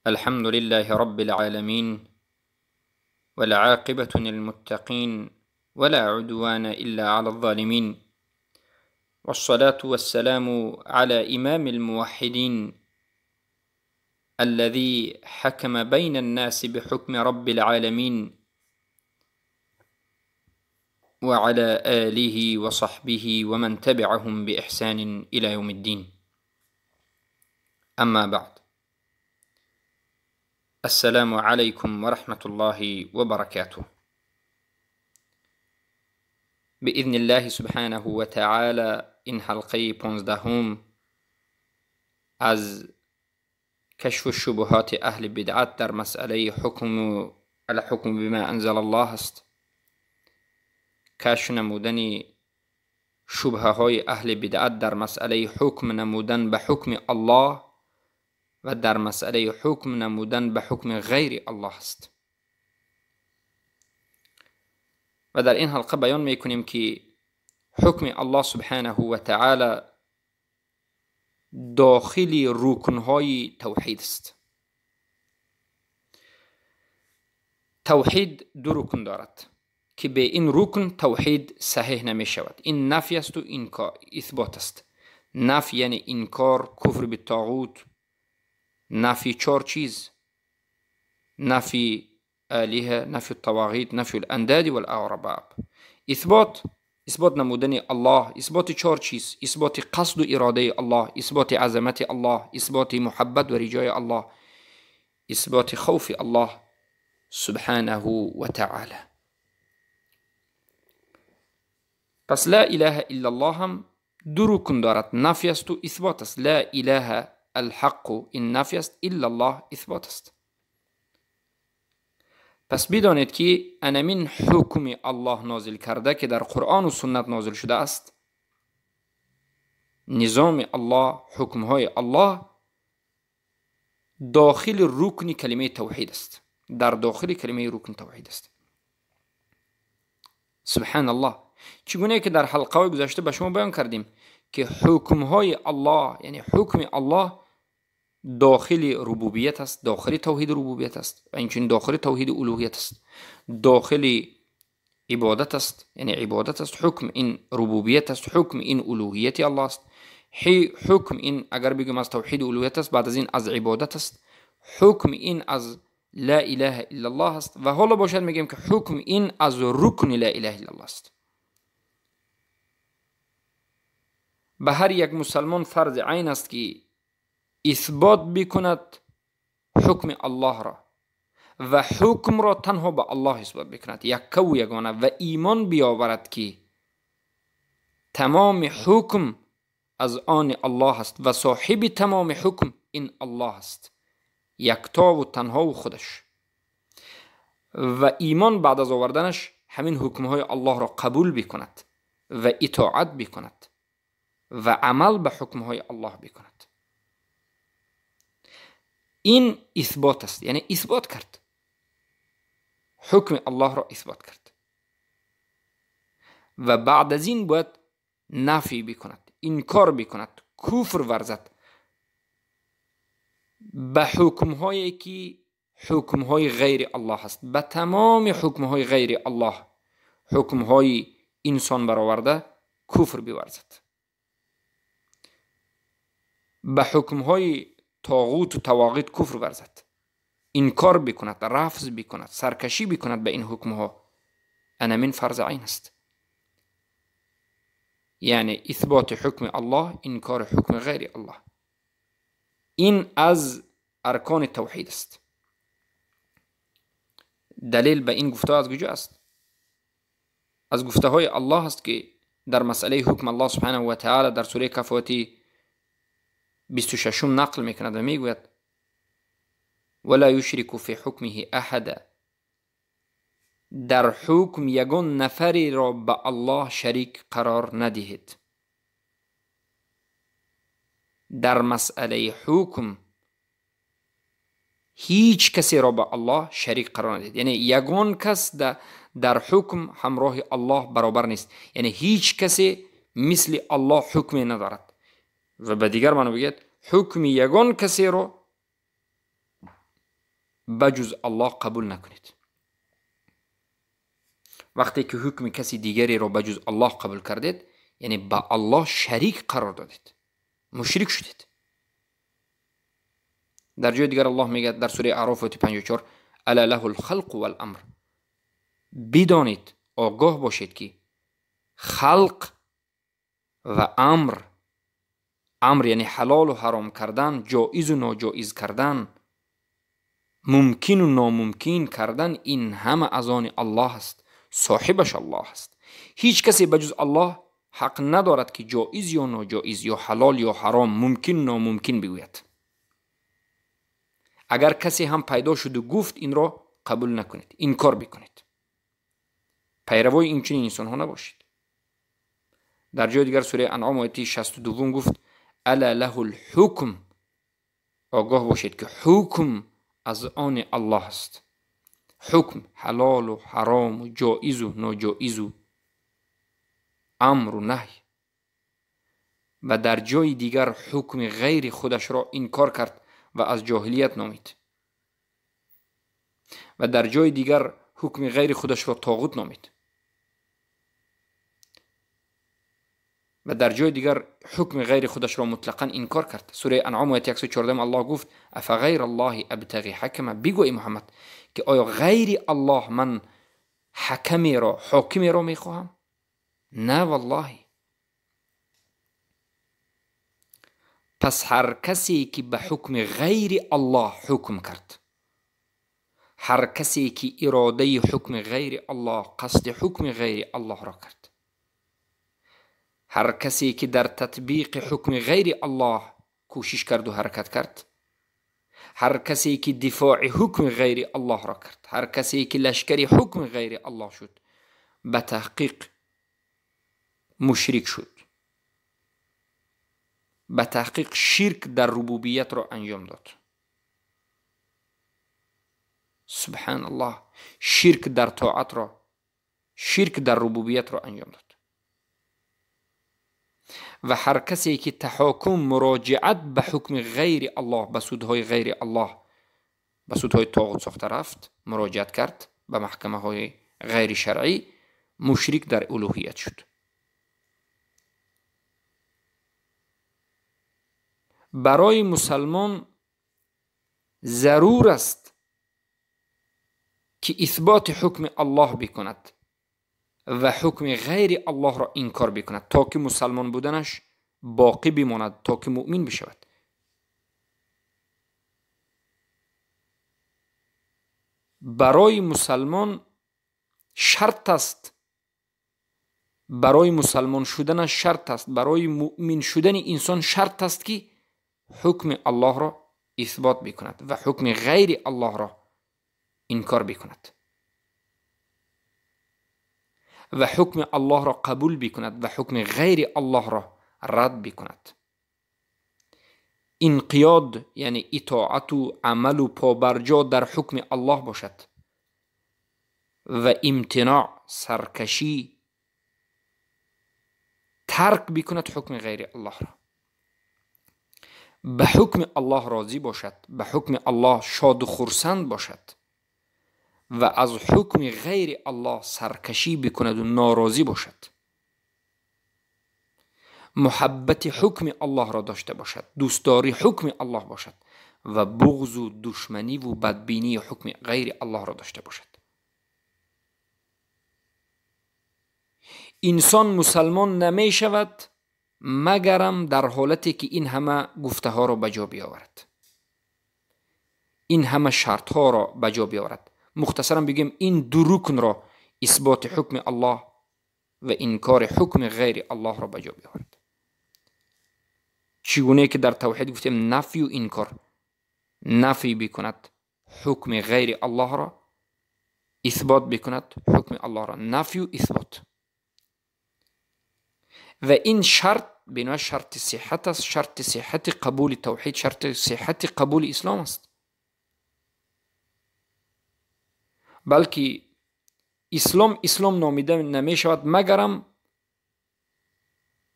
الحمد لله رب العالمين والعاقبة للمتقين ولا عدوان إلا على الظالمين، والصلاة والسلام على إمام الموحدين الذي حكم بين الناس بحكم رب العالمين، وعلى آله وصحبه ومن تبعهم بإحسان إلى يوم الدين. أما بعد، السلام عليكم ورحمة الله وبركاته. بإذن الله سبحانه وتعالى این حلقه 15 از کشف شبهات اهل بدعت در مسئله الحکم بما انزل الله است. کشف نمودن شبهه های اهل بدعت در مسئله حکم نمودن به حکم الله و در مسئله حکم نمودن به حکم غیر الله است. و در این حلقه بیان میکنیم که حکم الله سبحانه و تعالی داخل رکنهای توحید است. توحید دو رکن دارد که به این رکن توحید صحیح نمی شود. این نفی است و این اثبات است. نفی یعنی انکار، کفر به طاغوت، نفی 4 چیز: نفی آلیه، نفی الطواغیت، نفی الانداد والارباب. اثبات نمودن الله، اثبات 4 چیز: اثبات قصد و اراده الله، اثبات عظمت الله، اثبات محبت و رجای الله، اثبات خوف الله سبحانه و تعالی. پس لا اله الا الله هم دو رکن دارد، نفی است و اثبات است. لا اله الحق این نفی است، الا الله اثبات است. پس بدانید که انمین حکم الله نازل کرده که در قرآن و سنت نازل شده است. نظام الله، حکمهای الله داخل رکن کلمه توحید است، در داخل کلمه رکن توحید است. سبحان الله. چگونه که در حلقه گذشته به شما بیان کردیم که حکمهای الله یعنی حکم الله داخل ربوبیت است، داخل توحید ربوبیت است، و اینچنین داخل توحید الوهیت است، داخل عبادت است یعنی عبادت است. حکم این ربوبیت است، حکم این الوهیت الله است. حکم این اگر بگم از توحید الوهیت است، بعد از این از عبادت است. حکم این از لا اله الا الله است، و حالا باشد میگیم که حکم این از رکن لا اله الا الله است. به هر یک مسلمان فرض عین است که اثبات بکند حکم الله را و حکم را تنها به الله اثبات بکند، یک و یگانه، و ایمان بیاورد که تمام حکم از آن الله است و صاحب تمام حکم این الله است، یکتا و تنها و خودش. و ایمان بعد از آوردنش همین حکمهای الله را قبول بکند و اطاعت بکند و عمل به حکمهای الله بکند. این اثبات است، یعنی اثبات کرد، حکم الله را اثبات کرد. و بعد از این باید نفی بکند، انکار بکند، کفر ورزد به حکمهایی که حکمهای غیر الله است، به تمام حکمهای غیر الله، حکمهای انسان برآورده کفر بورزد، به حکمهای طاغوت و طواغیت کفر ورزد، انکار بکند، رفض بکند، سرکشی بکند به این حکمها. انمین فرض عین است، یعنی اثبات حکم الله، انکار حکم غیر الله. این از ارکان توحید است. دلیل به این گفته از کجا است؟ از گفته های الله است که در مسئله حکم الله سبحانه و تعالی در سوره کفاتی 26 نقل میکند و میگوید ولا یشرک فی حکمه احدا، در حکم یگان نفری را به الله شریک قرار ندهید. در مسئله حکم هیچ کسی را به الله شریک قرار ندهید، یعنی یگان کس در حکم همراه الله برابر نیست، یعنی هیچ کسی مثل الله حکمی ندارد. و به دیگر معنی بگید حکم یگان کسی را بجز الله قبول نکنید. وقتی که حکم کسی دیگری را بجز الله قبول کردید یعنی با الله شریک قرار دادید، مشرک شدید. در جای دیگر الله میگه در سوره اعراف 54 الا له الخلق والامر، بدانید، آگاه باشید که خلق و امر یعنی حلال و حرام کردن، جایز و ناجایز کردن، ممکن و ناممکن کردن، این همه از آن الله است، صاحبش الله است. هیچ کسی بجز الله حق ندارد که جایز یا ناجایز یا حلال یا حرام، ممکن و ناممکن بگوید. اگر کسی هم پیدا شد و گفت این را قبول نکنید، انکار بکنید، پیروای این چنین انسان ها نباشید. در جای دیگر سوره انعام آیه 62 گفت الا له الحکم، آگاه باشید که حکم از آن الله است. حکم حلال و حرام و جایز و ناجایز و امر و نهی. و در جای دیگر حکم غیر خودش را انکار کرد و از جاهلیت نامید. و در جای دیگر حکم غیر خودش را طاغوت نامید. و در جای دیگر حکم غیر خودش را مطلقاً انکار کرد. سوره انعام آیه 114 الله گفت افغیر الله ابتغی حکما، بگو ای محمد که آیا غیر الله من حاکمی را میخواهم؟ نه والله. پس هر کسی که به حکم غیر الله حکم کرد، هر کسی که اراده حکم غیر الله، قصد حکم غیر الله را کرد، هر کسی که در تطبیق حکم غیر الله کوشش کرد و حرکت کرد، هر کسی که دفاع حکم غیر الله را کرد، هر کسی که لشکر حکم غیر الله شد، به تحقیق مشرک شد، به تحقیق شرک در ربوبیت را انجام داد. سبحان الله، شرک در طاعت را، شرک در ربوبیت را انجام داد. و هر کسی که تحاکم، مراجعت به حکم غیر الله، به سودهای غیر الله، به سودهای طاغوت ساخته رفت، مراجعت کرد به محکمه های غیر شرعی، مشرک در الوهیت شد. برای مسلمان ضرور است که اثبات حکم الله بکند و حکم غیر الله را انکار بکند تا که مسلمان بودنش باقی بماند، تا که مؤمن بشود. برای مسلمان شرط است، برای مسلمان شدنش شرط است، برای مؤمن شدن انسان شرط است که حکم الله را اثبات بکند و حکم غیر الله را انکار بکند و حکم الله را قبول بکند و حکم غیر الله را رد بکند. انقیاد یعنی اطاعت و عمل و پابرجا در حکم الله باشد و امتناع، سرکشی، ترک بکند حکم غیر الله را. به حکم الله راضی باشد، به حکم الله شاد و خرسند باشد و از حکم غیر الله سرکشی بکند و ناراضی باشد. محبت حکم الله را داشته باشد، دوستداری حکم الله باشد و بغض و دشمنی و بدبینی حکم غیر الله را داشته باشد. انسان مسلمان نمی شود مگرم در حالتی که این همه گفته ها را بجا بیاورد، این همه شرط ها را بجا بیاورد. مختصرا بگیم این دو رکن را، اثبات حکم الله و انکار حکم غیر الله را بجا بیاورد. چگونه که در توحید گفتیم نفی و انکار، نفی بکند حکم غیر الله را، اثبات بکند حکم الله را، نفی و اثبات. و این شرط بنا شرط صحت است، شرط صحت قبول توحید، شرط صحت قبول اسلام است. بلکه اسلام نامیده نمی شود مگرم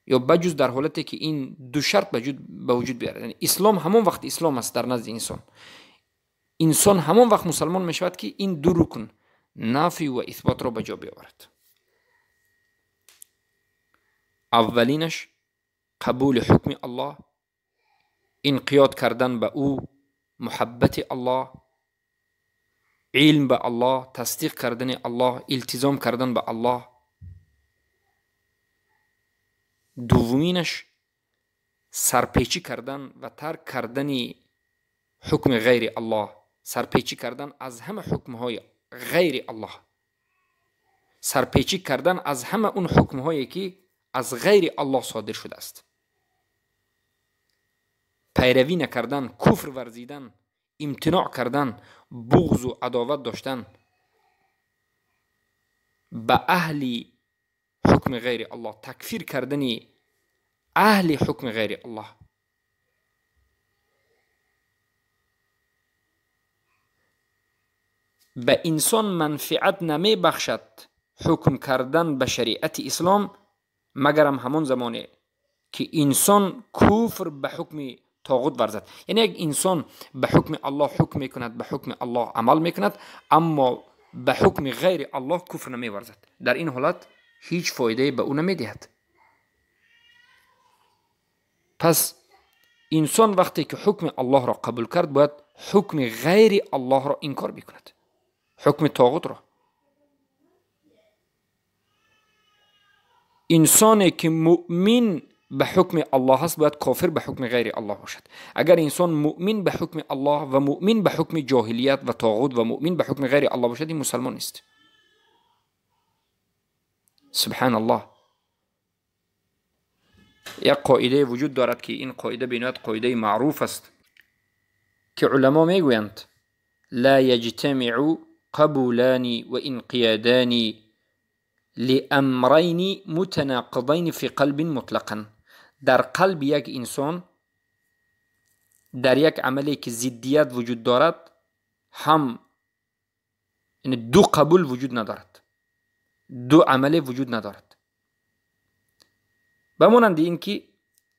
یا بجز در حالتی که این دو شرط به وجود بیارد. یعنی اسلام همون وقت اسلام است در نزد انسان. انسان همان وقت مسلمان می شود که این دو رکن نفی و اثبات را به جا بیاورد. اولینش قبول حکم الله، انقیاد کردن به او، محبت الله، علم به الله، تصدیق کردن الله، التزام کردن به الله. دومینش سرپیچی کردن و ترک کردن حکم غیر الله، سرپیچی کردن از همه حکمهای غیر الله، سرپیچی کردن از همه اون حکمهایی که از غیر الله صادر شده است، پیروی نکردن، کفر ورزیدن، امتناع کردن، بغض و عداوت داشتن به اهل حکم غیر الله، تکفیر کردن اهل حکم غیر الله. به انسان منفعت نمی بخشد حکم کردن به شریعت اسلام مگرم همون زمانه که انسان کفر به حکم طاغوت ورزد. یعنی یک انسان به حکم الله حکم میکند، به حکم الله عمل میکند، اما به حکم غیر الله کفر نمی ورزد، در این حالت هیچ فایده به او نمی دهد. پس انسان وقتی که حکم الله را قبول کرد باید حکم غیر الله را انکار بکند، حکم طاغوت را. انسانی که مؤمن به حکم الله هست باید کافر به حکم غیر الله باشد. اگر انسان مؤمن به حکم الله و مؤمن به حکم جاهلیت و طاغوت و مؤمن به حکم غیر الله باشد، این مسلمان نیست. سبحان الله. یک قاعده وجود دارد که این قاعده به نوع قاعده معروف است که علما میگویند لا یجتمع قبولان و انقیادان لامرین متناقضین فی قلب مطلقا. در قلب یک انسان در یک عملی که ضدیت وجود دارد هم دو قبول وجود ندارد، دو عمل وجود ندارد. بمانند این که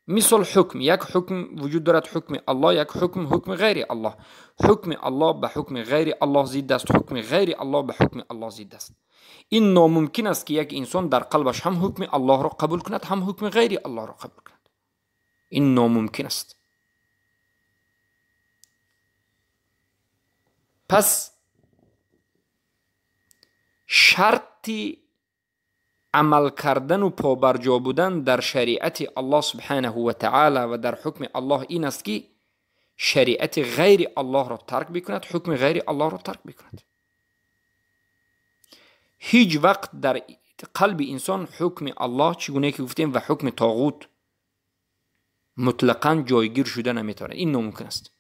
مثل حکم، یک حکم وجود دارد حکم الله، یک حکم غیر الله. حکم الله به حکم غیر الله ضد است، حکم غیر الله به حکم الله ضد است. این ناممکن است که یک انسان در قلبش هم حکم الله را قبول کند هم حکم غیر الله را قبول کند. این ناممکن است. پس شرطی عمل کردن و پابرجا بودن در شریعت الله سبحانه و تعالی و در حکم الله این است که شریعت غیر الله را ترک بکند، حکم غیر الله را ترک بکند. هیچ وقت در قلب انسان حکم الله چگونه که گفتیم و حکم طاغوت مطلقاً جایگیر شده نمیتواند. این ناممکن است.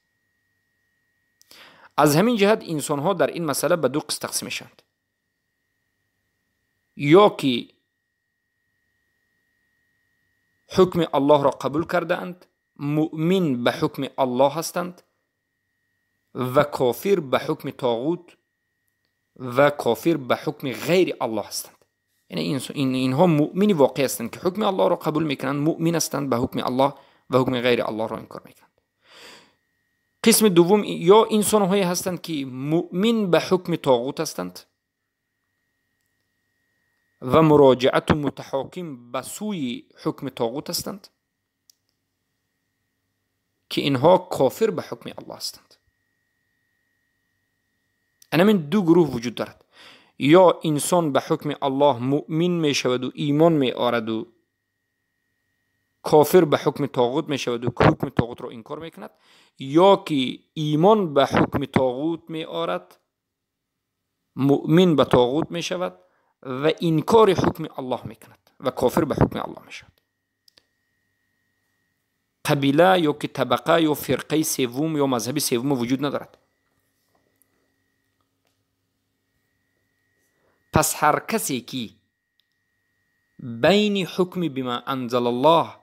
از همین جهت انسان ها در این مسئله به دو قسم تقسیم میشند. یا که حکم الله را قبول کرده اند، مؤمن به حکم الله هستند و کافر به حکم طاغوت و کافر به حکم غیر الله هستند. یعنی اینها مؤمن واقعی هستند که حکم الله را قبول میکنند، مؤمن هستند به حکم الله و حکم غیر الله را انکار میکنند. قسم دوم یا انسان هایی هستند که مؤمن به حکم طاغوت هستند و مراجعت و متحاکم به سوی حکم طاغوت هستند که اینها کافر به حکم الله هستند. این دو گروه وجود دارد. یا انسان به حکم الله مؤمن می شود و ایمان می آورد و کافر به حکم طاغوت می شود و حکم طاغوت را انکار می کند، یا که ایمان به حکم طاغوت می آورد، مؤمن به طاغوت می شود و انکار حکم الله می کند و کافر به حکم الله می شود. قبیله یا که طبقه یا فرقه سوم یا مذهب سوم وجود ندارد. پس هر کسی که بین حکم بما انزل الله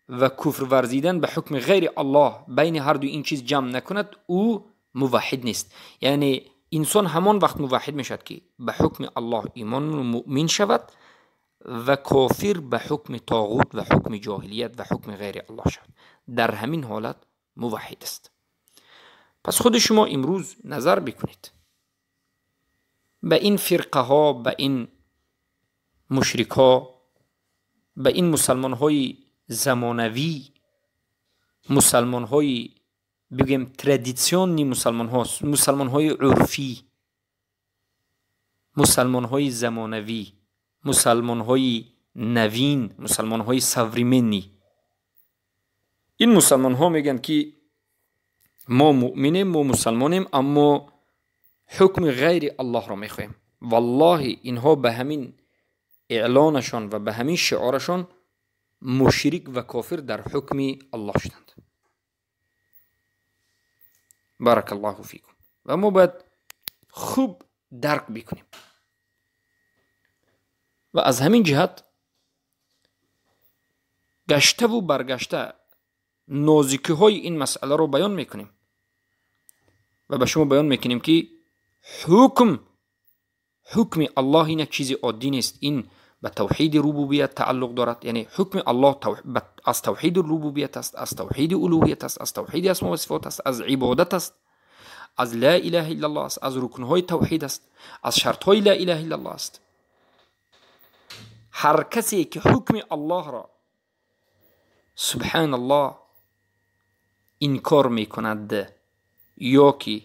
و کفر ورزیدن به حکم غیر الله بین هر دو این چیز جمع نکند او موحد نیست. یعنی انسان همان وقت موحد می شود که به حکم الله ایمان و مؤمن شود و کافر به حکم طاغوت و حکم جاهلیت و حکم غیر الله شود. در همین حالت موحد است. پس خود شما امروز نظر بکنید به این فرقه ها، به این مشرک ها، به این مسلمان های زمانوی، مسلمان های بگیم تردیسیونی، مسلمان های عرفی، مسلمان های زمانوی، مسلمان های نوین، مسلمان های سوریمنی. این مسلمان ها میگن که ما مؤمنیم، ما مسلمانیم، اما حکم غیر الله را میخوایم. والله اینها به همین اعلانشان و به همین شعارشان مشرک و کافر در حکم الله شدند. بارک الله فیکم. و ما باید خوب درک بکنیم و از همین جهت گشته و برگشته نازکی های این مسئله رو بیان میکنیم و به شما بیان میکنیم که حکم الله این چیز عادی نیست. این به توحید ربوبیت تعلق دارد. یعنی حکم الله از توحید ربوبیت است، از توحید الوهیت است، از توحید اسما و صفات است، از عبادت است، از لا اله الا الله است، از رکنهای توحید است، از شرطهای لا اله الا الله است. هر کسی که حکم الله را سبحان الله انکار میکند یا که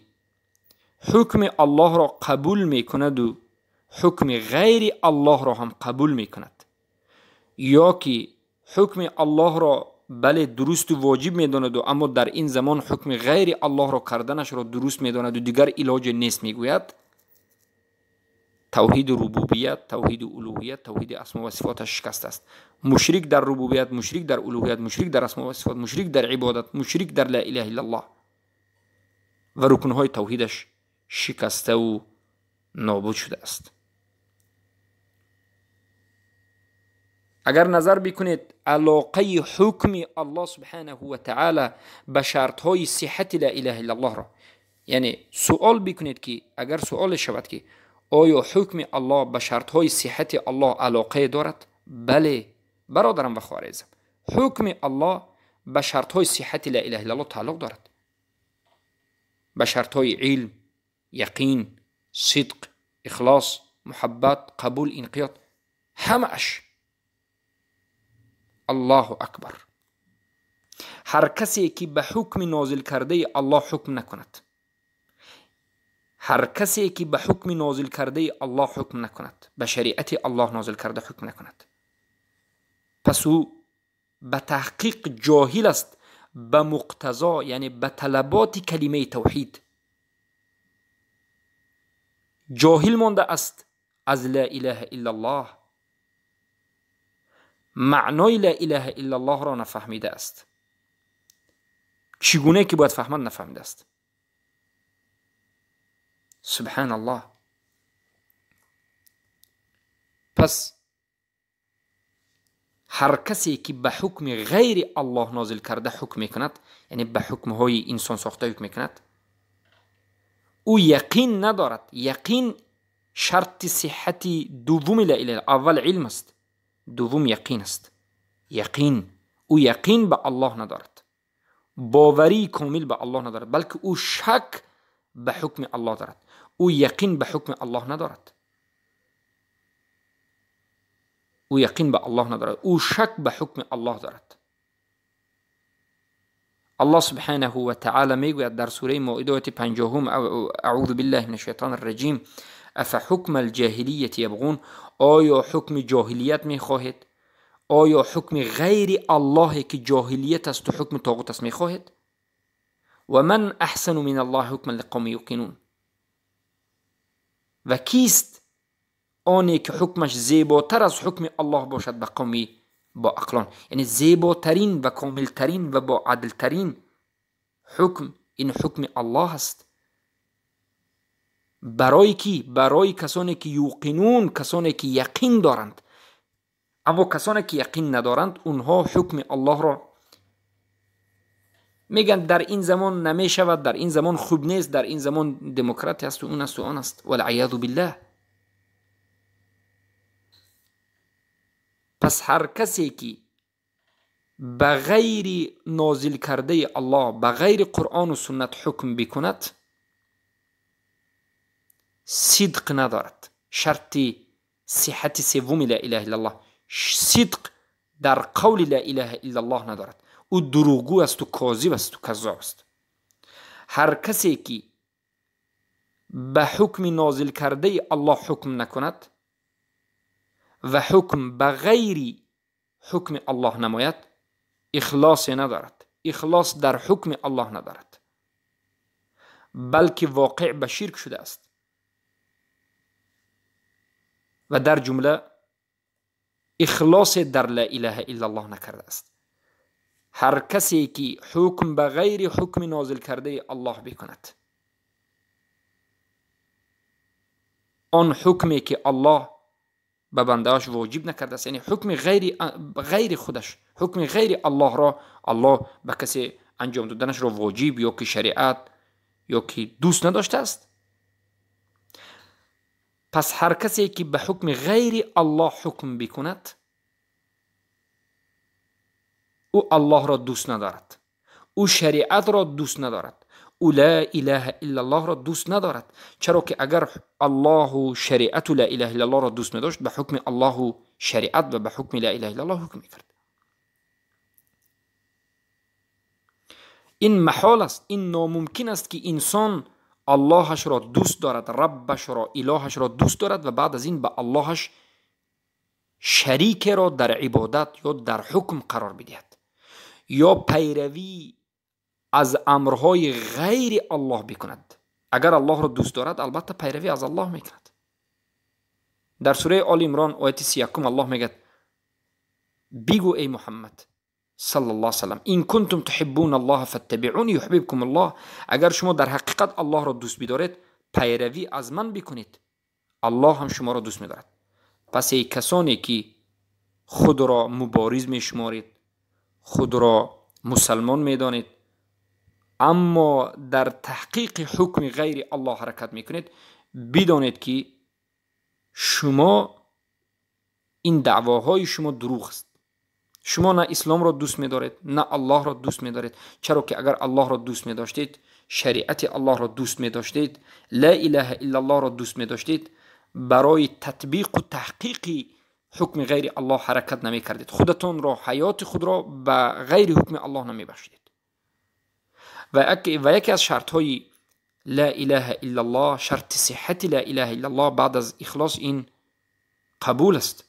حکم الله را قبول میکند و حکم غیر الله را هم قبول میکند، یا که حکم الله را بله درست و واجب میداند و اما در این زمان حکم غیر الله را کردنش را درست میداند و دیگر علاج نیست میگوید، توحید ربوبیت، توحید الوهیت، توحید اسما و صفاتش شکست است. مشرک در ربوبیت، مشرک در الوهیت، مشرک در اسما و صفات، مشرک در عبادت، مشرک در لا اله الا الله و رکنهای توحیدش شکسته و نابود شده است. اگر نظر بکنید علاقه حکم الله سبحانه و تعالی به شرطهای صحت لا اله الا الله را، یعنی سوال بکنید که اگر سوال شود که آیا حکم الله به شرطهای صحت الله علاقه دارد؟ بله برادرم و خواهرزم، حکم الله به شرطهای صحت لا اله الا الله تعلق دارد، به شرطهای علم، یقین، صدق، اخلاص، محبت، قبول، انقیاد، همش. الله اکبر. هر کسی که به حکم نازل کرده الله حکم نکند، هر کسی که به حکم نازل کرده الله حکم نکند، به شریعت الله نازل کرده حکم نکند، پس او به تحقیق جاهل است به مقتضا، یعنی به طلبات کلمه توحید. جاهل مانده است از لا اله الا الله، معنای لا اله الا الله را نفهمیده است، چگونه که باید فهمد نفهمیده است. سبحان الله. پس هر کسی که به حکم غیر الله نازل کرده حکم میکند، یعنی به حکم های انسان ساخته حکم میکند، او یقین ندارد. یقین شرط صحت دوم لا اله، اول علم است، دوم یقین است. یقین، او یقین به الله ندارد، باوری کامل به الله ندارد، بلکه او شک به حکم الله دارد. او یقین به حکم الله ندارد، او یقین به الله ندارد، او شک به حکم الله دارد. الله سبحانه و تعالی میگوید در سوره مائده 50: اعوذ بالله من الشیطان الرجیم: افحکم الجاهلیت یبغون. آیا حکم جاهلیت میخواهید؟ آیا حکم غیر الله که جاهلیت است و حکم طاغوت است میخواهید؟ و من احسن من الله حکما لقوم یوقنون. و کیست آنی که حکمش زیباتر از حکم الله باشد به قومی با عقلان؟ یعنی زیباترین و کاملترین و با عدلترین حکم این حکم الله است. برای کی؟ برای کسانی که یوقنون، کسانی که یقین دارند. اما کسانی که یقین ندارند اونها حکم الله را میگن در این زمان نمی شود، در این زمان خوب نیست، در این زمان دموکراتی است و اون است و آن است، والعیاذ بالله. پس هر کسی که به غیر نازل کرده الله، به غیر قرآن و سنت حکم بکند، صدق ندارد. شرط صحت سوم لا اله الا الله صدق در قول لا اله الا الله ندارد. او دروغگو است و کاذب است و کذاب است. هر کسی که به حکم نازل کرده الله حکم نکند و حکم به غیر حکم الله نماید، اخلاص ندارد. اخلاص در حکم الله ندارد، بلکه واقع به شرک شده است. و در جمله اخلاص در لا اله الا الله نکرده است. هر کسی که حکم به غیر حکم نازل کرده الله بکند، آن حکمی که الله به بندهاش واجب نکرده است، یعنی حکم غیر خودش، حکم غیر الله را الله به کسی انجام دادنش را واجب یا که شریعت یا که دوست نداشته است، پس هر کسی که به حکم غیر الله حکم بکند، او الله را دوست ندارد، او شریعت را دوست ندارد، او لا اله الا الله را دوست ندارد. چرا که اگر الله و شریعت و لا اله الا الله را دوست نداشت، به حکم الله و شریعت و به حکم لا اله الا الله حکم میکرد. این محال است، این ناممکن است که انسان اللهش را دوست دارد، ربش را، الهش را دوست دارد و بعد از این به اللهش شریک را در عبادت یا در حکم قرار بدهد یا پیروی از امرهای غیر الله بکند. اگر الله را دوست دارد البته پیروی از الله میکند. در سوره آل عمران آیت 31 الله میگه بگو ای محمد صلی الله علیه و سلم این کنتم تحبون الله فاتبعونی یحببکم الله، اگر شما در حقیقت الله را دوست بدارید پیروی از من بکنید، الله هم شما را دوست می‌دارد. پس ای کسانی که خود را مبارز می‌شمارید، خود را مسلمان می‌دانید، اما در تحقیق حکم غیر الله حرکت می‌کنید، بدانید که شما این دعواهای شما دروغ است. شما نه اسلام را دوست می‌دارید نه الله را دوست می‌دارید. چرا که اگر الله را دوست می‌داشتید، شریعت الله را دوست می‌داشتید، لا اله الا الله را دوست می‌داشتید، برای تطبیق و تحقیق حکم غیر الله حرکت نمی‌کردید، خودتون را، حیات خود را به غیر حکم الله نمی‌بخشیدید. و یکی از شرط‌های لا اله الا الله، شرط صحت لا اله الا الله بعد از اخلاص، این قبول است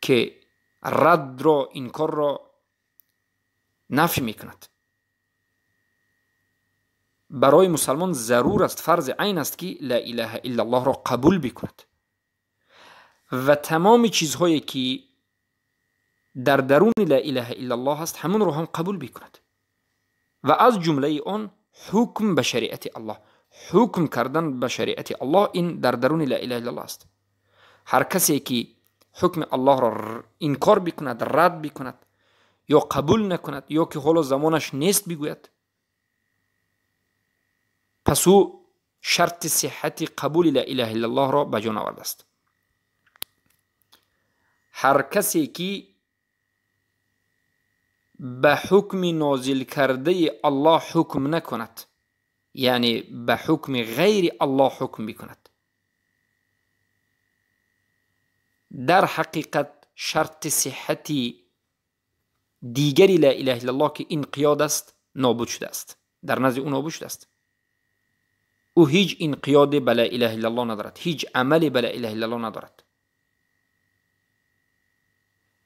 که رد را، انکار را نفی میکند. برای مسلمان ضرور است، فرض عین است که لا اله الا الله را قبول بکند و تمام چیزهایی که در درون لا اله الا الله است همون را هم قبول بکند و از جمله آن حکم به شریعت الله، حکم کردن به شریعت الله، این در درون لا اله الا الله است. هر کسی که حکم الله را انکار بکند، رد بکند یا قبول نکند یا که حالا زمانش نیست بگوید، پس او شرط صحت قبول لا اله الا الله را به جا آورده است. هر کسی که به حکم نازل کرده الله حکم نکند، یعنی به حکم غیر الله حکم بکند، در حقیقت شرط صحت دیگری لا اله الا الله که انقیاد است نابود شده است، در نزد او نابود شده است. او هیچ انقیاد به لا اله الا الله ندارد، هیچ عملی به لا اله الا الله ندارد.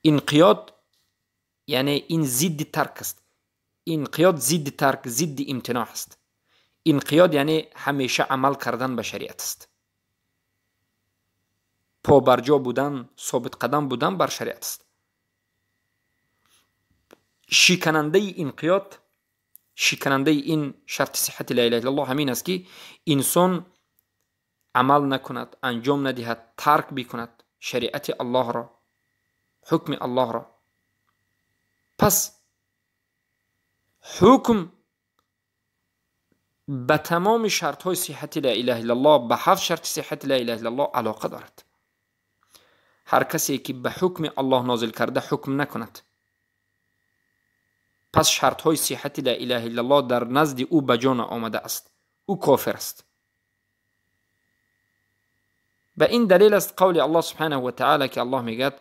انقیاد یعنی این ضد ترک است. انقیاد ضد ترک، ضد امتناع است. انقیاد یعنی همیشه عمل کردن به شریعت است، پا بر جا بودن، ثابت قدم بودن بر شریعت است. شکننده انقیاد، شکننده این شرط صحت لا اله الا الله همین است که انسان عمل نکند، انجام ندهد، ترک بکند شریعت الله را، حکم الله را. پس حکم به تمام شرط های صحت لا اله الا الله، به 7 شرط صحت لا اله الا الله علاقه دارد. هر کسی که به حکم الله نازل کرده حکم نکند پس شرط های صحت لا اله الا الله در نزد او به جا آمده است. او کافر است. به این دلیل است قول الله سبحانه و تعالی که الله میگه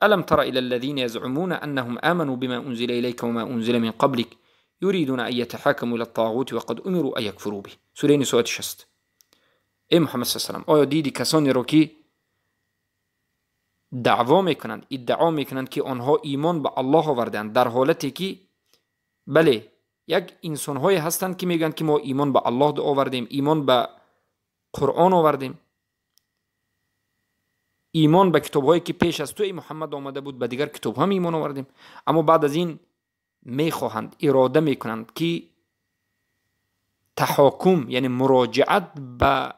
الم تر الى الذين يزعمون انهم آمنوا بما انزل اليك وما انزل من قبلك يريدون ان يتحاكموا الى الطاغوت وقد امروا ان يكفروا به. سوره نساء 60. ای محمد صلی الله علیه و آله، آیا دیدی کسانی را که دعوا میکنند، ادعا میکنند که آنها ایمان به الله آوردند، در حالتی که بله یک انسان های هستند که میگن که ما ایمان به الله آوردیم، ایمان به قرآن آوردیم، ایمان به کتاب هایی که پیش از تو ای محمد آمده بود، به دیگر کتاب هم ایمان آوردیم، اما بعد از این میخواهند، اراده میکنند که تحاکم یعنی مراجعت به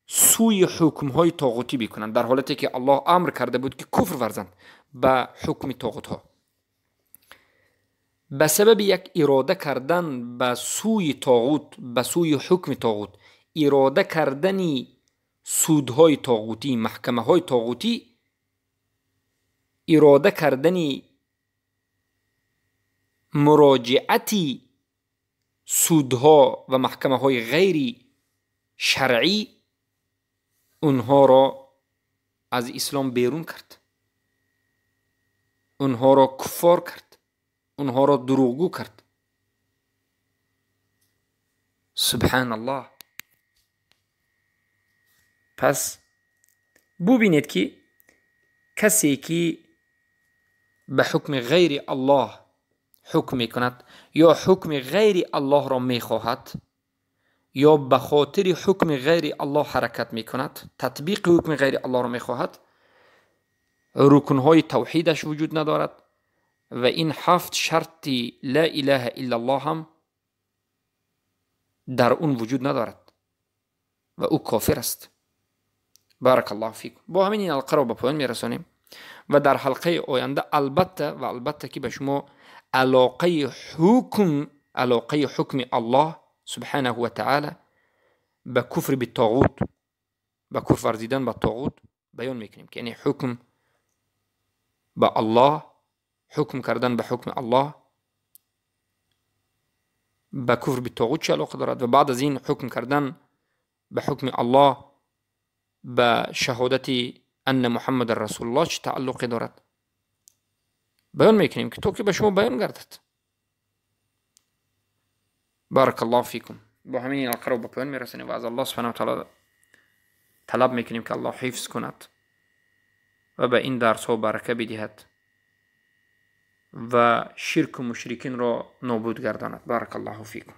سوی حکم های طاغوتی بکنند، در حالتی که الله امر کرده بود که کفر ورزند به حکم طاغوت ها. به سبب یک اراده کردن به سوی طاغوت، به سوی حکم طاغوت، اراده کردنی سودهای طاغوتی، محکمه های طاغوتی، اراده کردنی مراجعتی سودها و محکمه های غیر شرعی، اونها را از اسلام بیرون کرد، اونها را کفار کرد، اونها را دروغگو کرد. سبحان الله. پس ببینید که کسی که به حکم غیر الله حکم میکند یا حکم غیر الله را میخواهد یا به خاطر حکم غیر الله حرکت میکند، تطبیق حکم غیر الله را میخواهد، رکنهای توحیدش وجود ندارد و این 7 شرط لا اله الا الله هم در اون وجود ندارد و او کافر است. بارک الله فیکم. با همین حلقه را به پایان میرسانیم و در حلقه آینده البته که به شما علاقه حکم الله سبحانه و تعالی به کفر بالطاغوت، به کفر ورزیدن به طاغوت بیان میکنیم که یعنی حکم به الله، حکم کردن به حکم الله به کفر بالطاغوت چه علاقه دارد و بعد از این حکم کردن به حکم الله به شهادت ان محمد رسول الله چه تعلقی دارد. بیان میکنیم که تو که به شما بیان گردد. بارک الله فیکم. با همین حلقه رو به پایان میرسونیم و از الله سبحانه و تعالی طلب میکنیم که الله حفظ کند و به این درس ها برکه بدهد و شرک و مشرکین را نابود گرداند. بارک الله فیکم.